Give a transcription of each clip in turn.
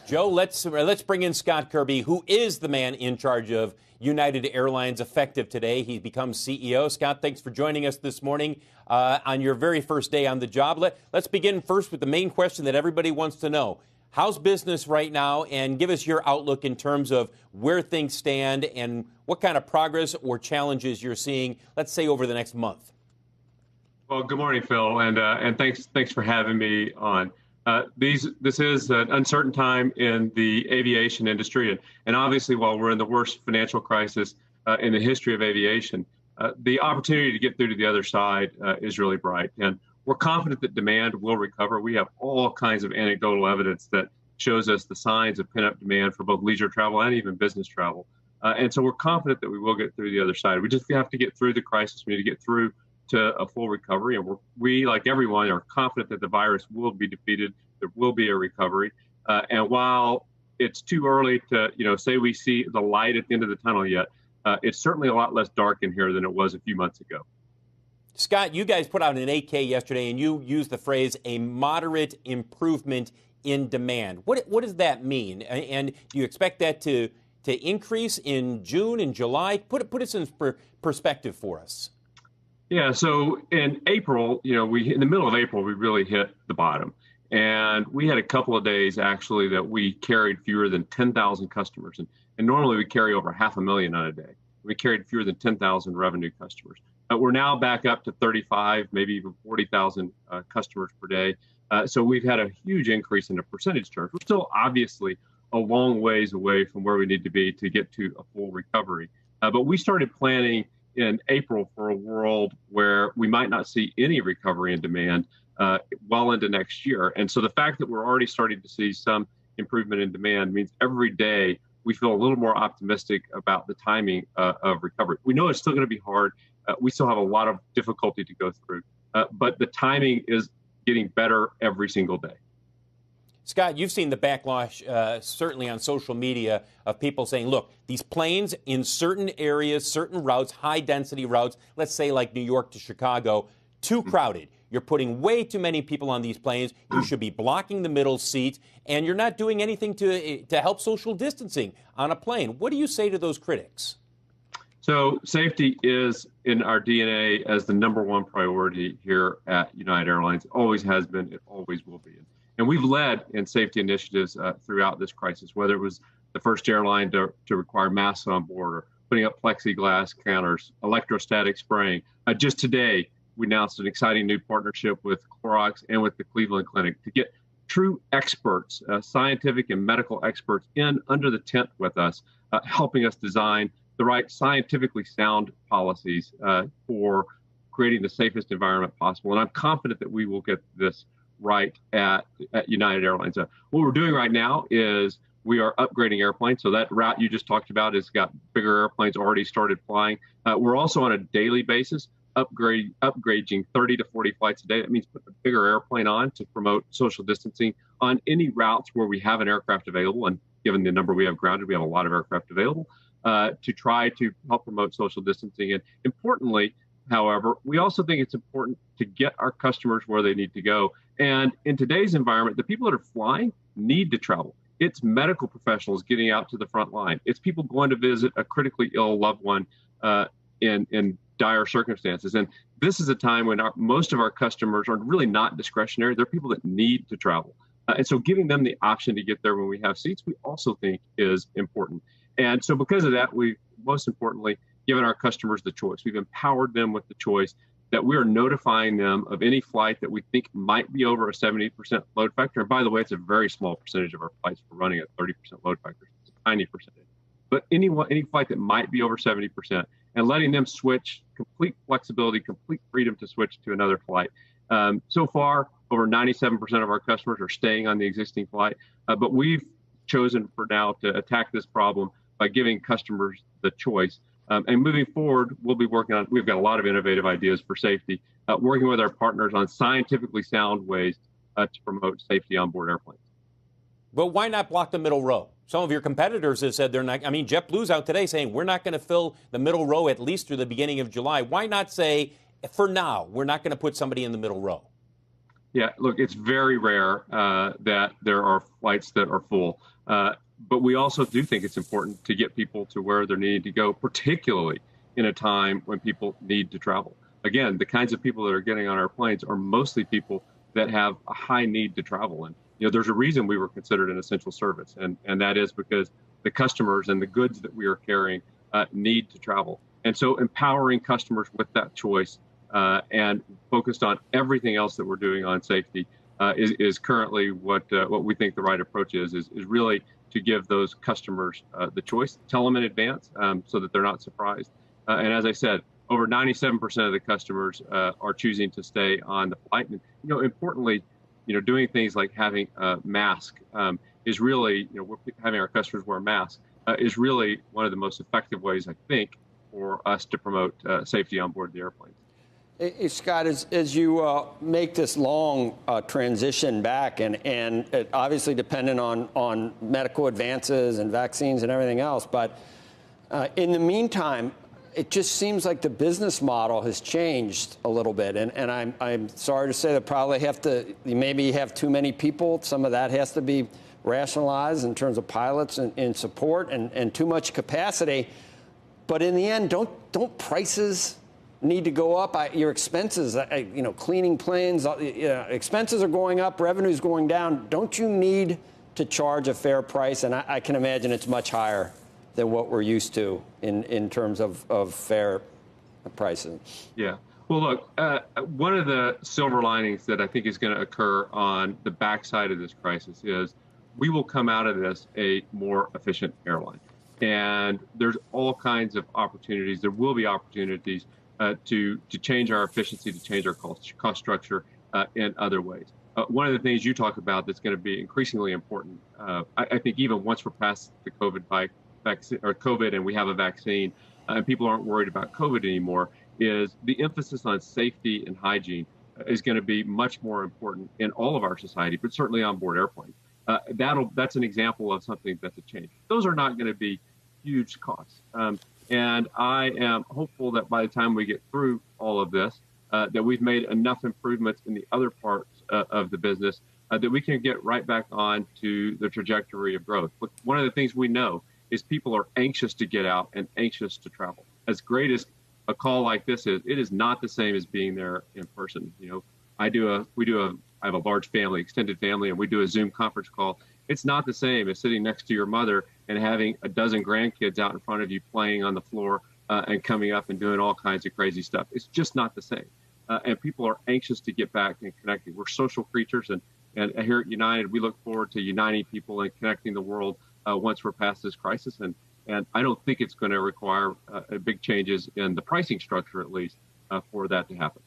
Joe, let's bring in Scott Kirby, who is the man in charge of United Airlines effective today. He becomes CEO. Scott, thanks for joining us this morning on your very first day on the job. Let's begin first with the main question that everybody wants to know. How's business right now? And give us your outlook in terms of where things stand and what kind of progress or challenges you're seeing, let's say, over the next month. Well, good morning, Phil, and thanks for having me on. This is an uncertain time in the aviation industry, and obviously, while we're in the worst financial crisis in the history of aviation, the opportunity to get through to the other side is really bright, and we're confident that demand will recover. We have all kinds of anecdotal evidence that shows us the signs of pent-up demand for both leisure travel and even business travel, and so we're confident that we will get through the other side. We just have to get through the crisis. We need to get through to a full recovery, and we, like everyone, are confident that the virus will be defeated. There will be a recovery, and while it's too early to, say we see the light at the end of the tunnel yet, it's certainly a lot less dark in here than it was a few months ago. Scott, you guys put out an 8K yesterday, and you used the phrase "a moderate improvement in demand." What does that mean? And do you expect that to increase in June and July? Put us in perspective for us. Yeah, so in April, in the middle of April, we really hit the bottom. And we had a couple of days, actually, that we carried fewer than 10,000 customers. And normally we carry over 500,000 on a day. We carried fewer than 10,000 revenue customers. We're now back up to 35, maybe even 40,000 customers per day. So we've had a huge increase in the percentage terms. We're still obviously a long ways away from where we need to be to get to a full recovery. But we started planning in April for a world where we might not see any recovery in demand well into next year. And so the fact that we're already starting to see some improvement in demand means every day we feel a little more optimistic about the timing of recovery. We know it's still going to be hard. We still have a lot of difficulty to go through, but the timing is getting better every single day. Scott, you've seen the backlash, certainly on social media, of people saying, look, these planes in certain areas, certain routes, high-density routes, let's say like New York to Chicago, too crowded. You're putting way too many people on these planes. You should be blocking the middle seats, and you're not doing anything to help social distancing on a plane. What do you say to those critics? So safety is in our DNA as the number one priority here at United Airlines. It always has been. It always will be. And we've led in safety initiatives throughout this crisis, whether it was the first airline to require masks on board, or putting up plexiglass counters, electrostatic spraying. Just today, we announced an exciting new partnership with Clorox and with the Cleveland Clinic to get true experts, scientific and medical experts, in under the tent with us, helping us design the right scientifically sound policies for creating the safest environment possible. And I'm confident that we will get this right at United Airlines. What we're doing right now is we are upgrading airplanes. So that route you just talked about has got bigger airplanes already started flying. We're also on a daily basis upgrading 30 to 40 flights a day. That means putting a bigger airplane on to promote social distancing on any routes where we have an aircraft available. And given the number we have grounded, we have a lot of aircraft available to try to help promote social distancing. And importantly, however, we also think it's important to get our customers where they need to go. And in today's environment, the people that are flying need to travel. It's medical professionals getting out to the front line. It's people going to visit a critically ill loved one in dire circumstances. And this is a time when most of our customers are really not discretionary. They're people that need to travel. And so giving them the option to get there when we have seats, we also think is important. And so because of that, we've most importantly given our customers the choice. We've empowered them with the choice that we are notifying them of any flight that we think might be over a 70% load factor. And by the way, it's a very small percentage of our flights we're running at 30% load factor. It's a tiny percentage. But any flight that might be over 70%, and letting them switch, complete flexibility, complete freedom to switch to another flight. So far, over 97% of our customers are staying on the existing flight. But we've chosen for now to attack this problem by giving customers the choice. And moving forward, we've got a lot of innovative ideas for safety, working with our partners on scientifically sound ways to promote safety on board airplanes. But why not block the middle row? Some of your competitors have said they're not. I mean, JetBlue's out today saying we're not going to fill the middle row at least through the beginning of July. Why not say, for now, we're not going to put somebody in the middle row? Yeah, look, it's very rare that there are flights that are full. But we also do think it's important to get people to where they're needing to go, particularly in a time when people need to travel. Again, the kinds of people that are getting on our planes are mostly people that have a high need to travel. And there's a reason we were considered an essential service, and that is because the customers and the goods that we are carrying need to travel. And so empowering customers with that choice and focused on everything else that we're doing on safety is currently what we think the right approach is really to give those customers the choice, tell them in advance so that they're not surprised. And as I said, over 97% of the customers are choosing to stay on the flight. And importantly, doing things like having a mask is really, having our customers wear masks is really one of the most effective ways, I think, for us to promote safety on board the airplanes. Hey, Scott, as you make this long transition back, and it obviously dependent on medical advances and vaccines and everything else, but in the meantime, it just seems like the business model has changed a little bit. And I'm sorry to say that probably maybe have too many people. Some of that has to be rationalized in terms of pilots and support and too much capacity. But in the end, don't prices need to go up? Your expenses, cleaning planes, expenses are going up, revenue's going down. Don't you need to charge a fair price? And I can imagine it's much higher than what we're used to in terms of fair pricing. Yeah. Well, look, one of the silver linings that I think is going to occur on the backside of this crisis is we will come out of this a more efficient airline. And there's all kinds of opportunities. There will be opportunities to change our efficiency, to change our cost structure in other ways. One of the things you talk about that's going to be increasingly important, I think even once we're past the COVID and we have a vaccine and people aren't worried about COVID anymore, is the emphasis on safety and hygiene is going to be much more important in all of our society, but certainly on board airplanes. That's an example of something that's a change. Those are not going to be huge costs. And I am hopeful that by the time we get through all of this, that we've made enough improvements in the other parts of the business that we can get right back on to the trajectory of growth. But one of the things we know is people are anxious to get out and anxious to travel. As great as a call like this is, it is not the same as being there in person. I have a large family, extended family, and we do a Zoom conference call. It's not the same as sitting next to your mother and having a dozen grandkids out in front of you playing on the floor and coming up and doing all kinds of crazy stuff. It's just not the same. And people are anxious to get back and connecting. We're social creatures, and here at United, we look forward to uniting people and connecting the world once we're past this crisis. And I don't think it's going to require big changes in the pricing structure, at least, for that to happen.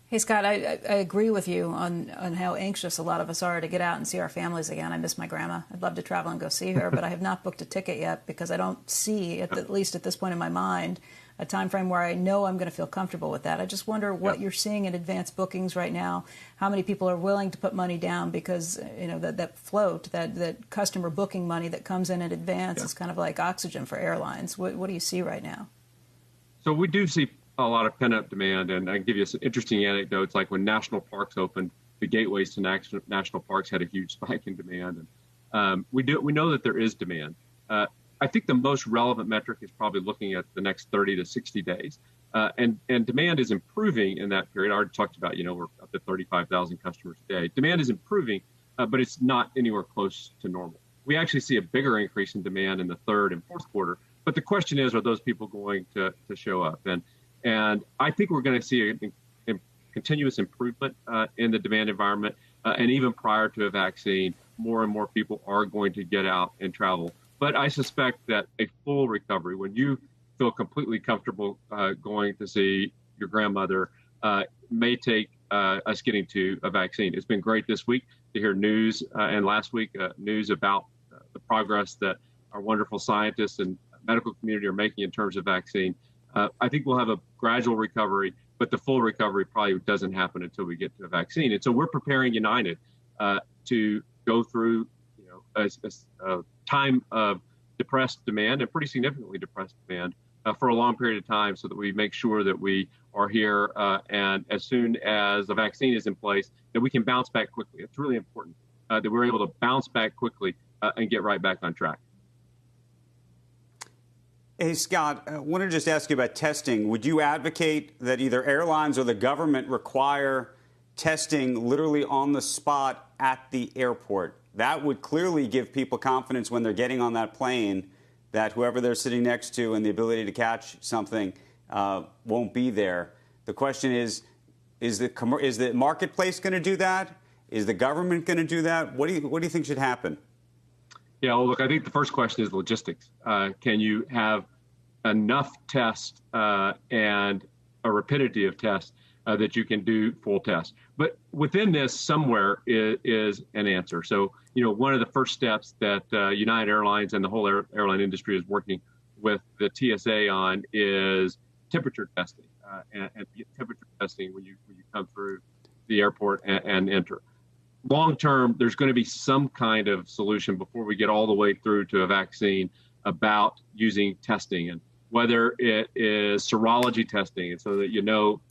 Hey, Scott, I agree with you on how anxious a lot of us are to get out and see our families again. I miss my grandma. I'd love to travel and go see her, but I have not booked a ticket yet because I don't see, at least at this point in my mind, a time frame where I know I'm going to feel comfortable with that. I just wonder what you're seeing in advance bookings right now, how many people are willing to put money down because, that float, that customer booking money that comes in advance is kind of like oxygen for airlines. What do you see right now? So we do see a lot of pent-up demand, and I can give you some interesting anecdotes. Like when national parks opened, the gateways to national parks had a huge spike in demand, and we know that there is demand. I think the most relevant metric is probably looking at the next 30 to 60 days, and demand is improving in that period. I already talked about, we're up to 35,000 customers a day. Demand is improving, but it's not anywhere close to normal. We actually see a bigger increase in demand in the third and fourth quarter, but the question is, are those people going to show up? And I think we're going to see a continuous improvement in the demand environment. And even prior to a vaccine, more and more people are going to get out and travel. But I suspect that a full recovery, when you feel completely comfortable going to see your grandmother, may take us getting to a vaccine. It's been great this week to hear news, and last week news about the progress that our wonderful scientists and medical community are making in terms of vaccine. I think we'll have a gradual recovery, but the full recovery probably doesn't happen until we get to a vaccine. And so we're preparing United to go through, a time of depressed demand and pretty significantly depressed demand for a long period of time, so that we make sure that we are here, and as soon as the vaccine is in place, that we can bounce back quickly. It's really important that we're able to bounce back quickly and get right back on track. Hey, Scott, I want to just ask you about testing. Would you advocate that either airlines or the government require testing literally on the spot at the airport? That would clearly give people confidence when they're getting on that plane that whoever they're sitting next to and the ability to catch something won't be there. The question is the marketplace going to do that? Is the government going to do that? What do you think should happen? Yeah, well, look, I think the first question is logistics. Can you have enough tests and a rapidity of tests that you can do full tests? But within this, somewhere is an answer. So, one of the first steps that United Airlines and the whole airline industry is working with the TSA on is temperature testing and temperature testing when you come through the airport and enter. Long term, there's going to be some kind of solution before we get all the way through to a vaccine about using testing, and whether it is serology testing, and so that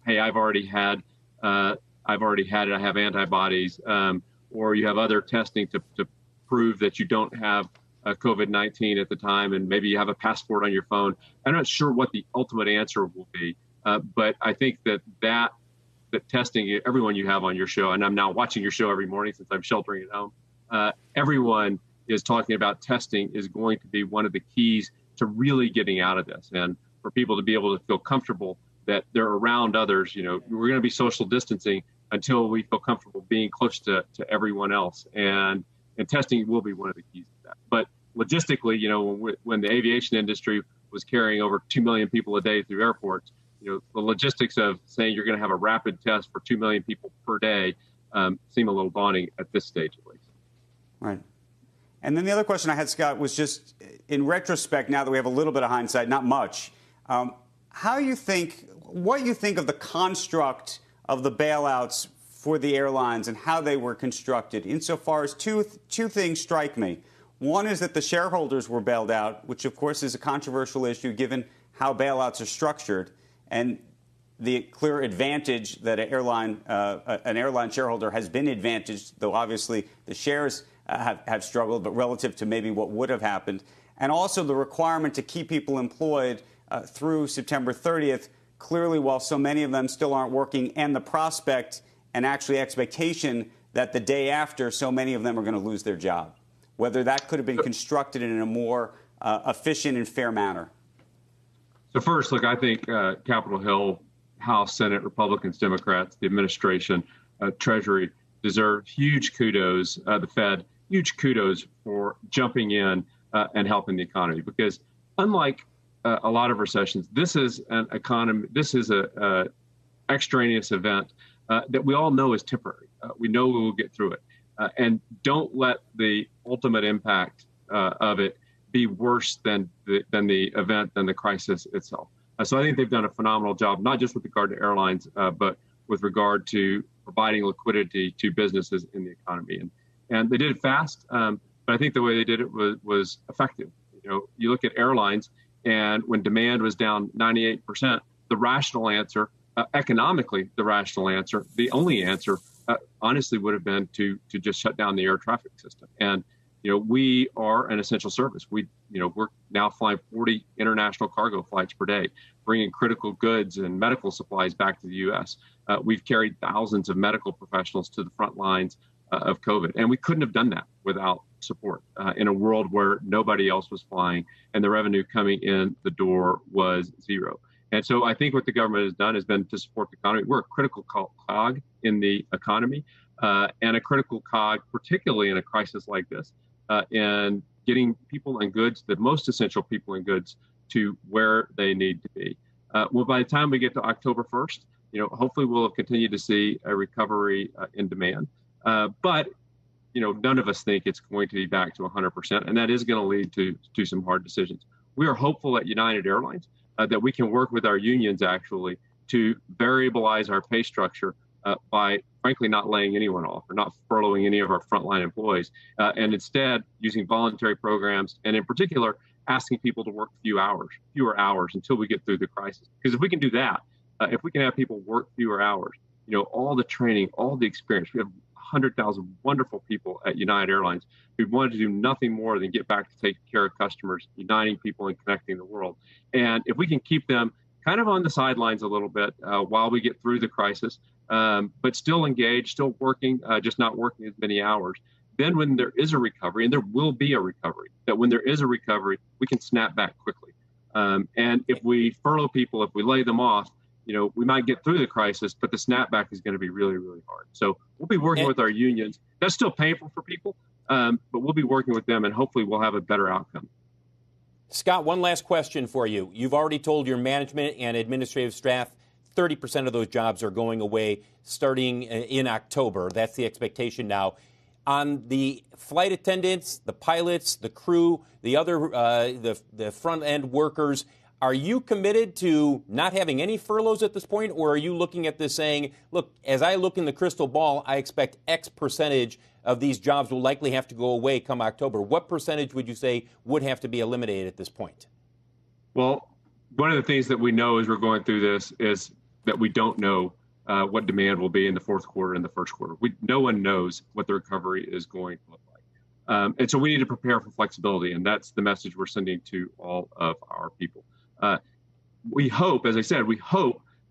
hey, I've already had it, I have antibodies, or you have other testing to prove that you don't have COVID-19 at the time, and maybe you have a passport on your phone. I'm not sure what the ultimate answer will be, but I think that testing, everyone you have on your show, and I'm now watching your show every morning since I'm sheltering at home, everyone is talking about testing is going to be one of the keys to really getting out of this. And for people to be able to feel comfortable that they're around others, we're going to be social distancing until we feel comfortable being close to everyone else. And testing will be one of the keys to that. But logistically, when the aviation industry was carrying over 2 million people a day through airports, the logistics of saying you're going to have a rapid test for 2 million people per day seem a little daunting at this stage, at least. Right. And then the other question I had, Scott, was just in retrospect, now that we have a little bit of hindsight, not much, what you think of the construct of the bailouts for the airlines and how they were constructed, insofar as two things strike me. One is that the shareholders were bailed out, which, of course, is a controversial issue given how bailouts are structured, and the clear advantage that an airline shareholder has been advantaged, though obviously the shares have struggled, but relative to maybe what would have happened. And also the requirement to keep people employed through September 30th, clearly while so many of them still aren't working, and the prospect and actually expectation that the day after so many of them are going to lose their job. Whether that could have been constructed in a more efficient and fair manner. So first, look, I think Capitol Hill, House, Senate, Republicans, Democrats, the administration, Treasury deserve huge kudos, the Fed, huge kudos for jumping in and helping the economy. Because unlike a lot of recessions, this is an economy, this is a extraneous event that we all know is temporary. We know we will get through it. And don't let the ultimate impact of it be worse than the event, than the crisis itself. So I think they've done a phenomenal job, not just with regard to airlines, but with regard to providing liquidity to businesses in the economy. And they did it fast, but I think the way they did it was effective. You look at airlines, and when demand was down 98%, the rational answer, economically, the rational answer, the only answer, honestly, would have been to just shut down the air traffic system. And we are an essential service. We're now flying 40 international cargo flights per day, bringing critical goods and medical supplies back to the U.S. We've carried thousands of medical professionals to the front lines of COVID, and we couldn't have done that without support in a world where nobody else was flying and the revenue coming in the door was zero. And so I think what the government has done has been to support the economy. We're a critical cog in the economy and a critical cog, particularly in a crisis like this, in getting people and goods, the most essential people and goods, to where they need to be. Well, by the time we get to October 1st, hopefully we'll have continued to see a recovery in demand. But none of us think it's going to be back to 100%, and that is going to lead to some hard decisions. We are hopeful at United Airlines that we can work with our unions actually to variabilize our pay structure by frankly not laying anyone off or not furloughing any of our frontline employees, and instead using voluntary programs, and in particular asking people to work fewer hours until we get through the crisis. Because if we can do that, if we can have people work fewer hours, all the training, all the experience. We have 100,000 wonderful people at United Airlines who wanted to do nothing more than get back to taking care of customers, uniting people and connecting the world. And if we can keep them kind of on the sidelines a little bit while we get through the crisis, but still engaged, still working, just not working as many hours, then when there is a recovery, and there will be a recovery, that when there is a recovery, we can snap back quickly. And if we furlough people, if we lay them off, we might get through the crisis, but the snapback is going to be really, really hard. So we'll be working with our unions. That's still painful for people, but we'll be working with them, and hopefully we'll have a better outcome. Scott, one last question for you. You've already told your management and administrative staff 30% of those jobs are going away starting in October. That's the expectation now. On the flight attendants, the pilots, the crew, the other, the front end workers, are you committed to not having any furloughs at this point, or are you looking at this saying, look, as I look in the crystal ball, I expect X percentage of these jobs will likely have to go away come October? What percentage would you say would have to be eliminated at this point? Well, one of the things that we know as we're going through this is that we don't know what demand will be in the fourth quarter and the first quarter. No one knows what the recovery is going to look like. And so we need to prepare for flexibility, and that's the message we're sending to all of our people. We hope, as I said,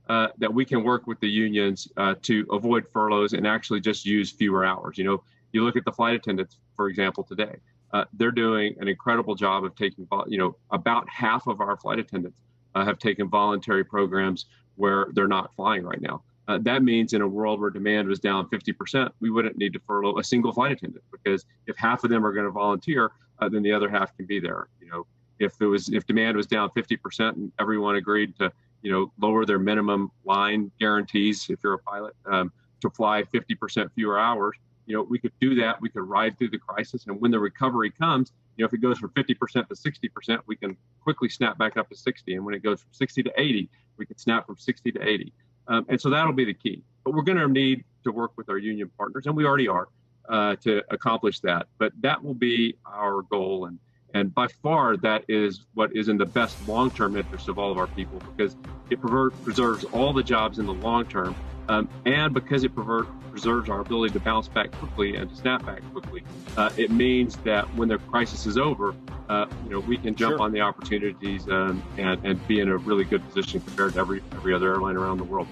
that we can work with the unions to avoid furloughs and actually just use fewer hours. You look at the flight attendants, for example, today. They're doing an incredible job of taking, about half of our flight attendants have taken voluntary programs where they're not flying right now. That means in a world where demand was down 50%, we wouldn't need to furlough a single flight attendant, because if half of them are going to volunteer, then the other half can be there. If demand was down 50% and everyone agreed to, lower their minimum line guarantees, if you're a pilot, to fly 50% fewer hours, we could do that. We could ride through the crisis. And when the recovery comes, if it goes from 50% to 60%, we can quickly snap back up to 60. And when it goes from 60 to 80, we can snap from 60 to 80. And so that'll be the key. But we're going to need to work with our union partners, and we already are, to accomplish that. But that will be our goal. And by far, that is what is in the best long-term interest of all of our people, because it preserves all the jobs in the long term, and because it preserves our ability to bounce back quickly and to snap back quickly. It means that when the crisis is over, we can jump on the opportunities and be in a really good position compared to every other airline around the world.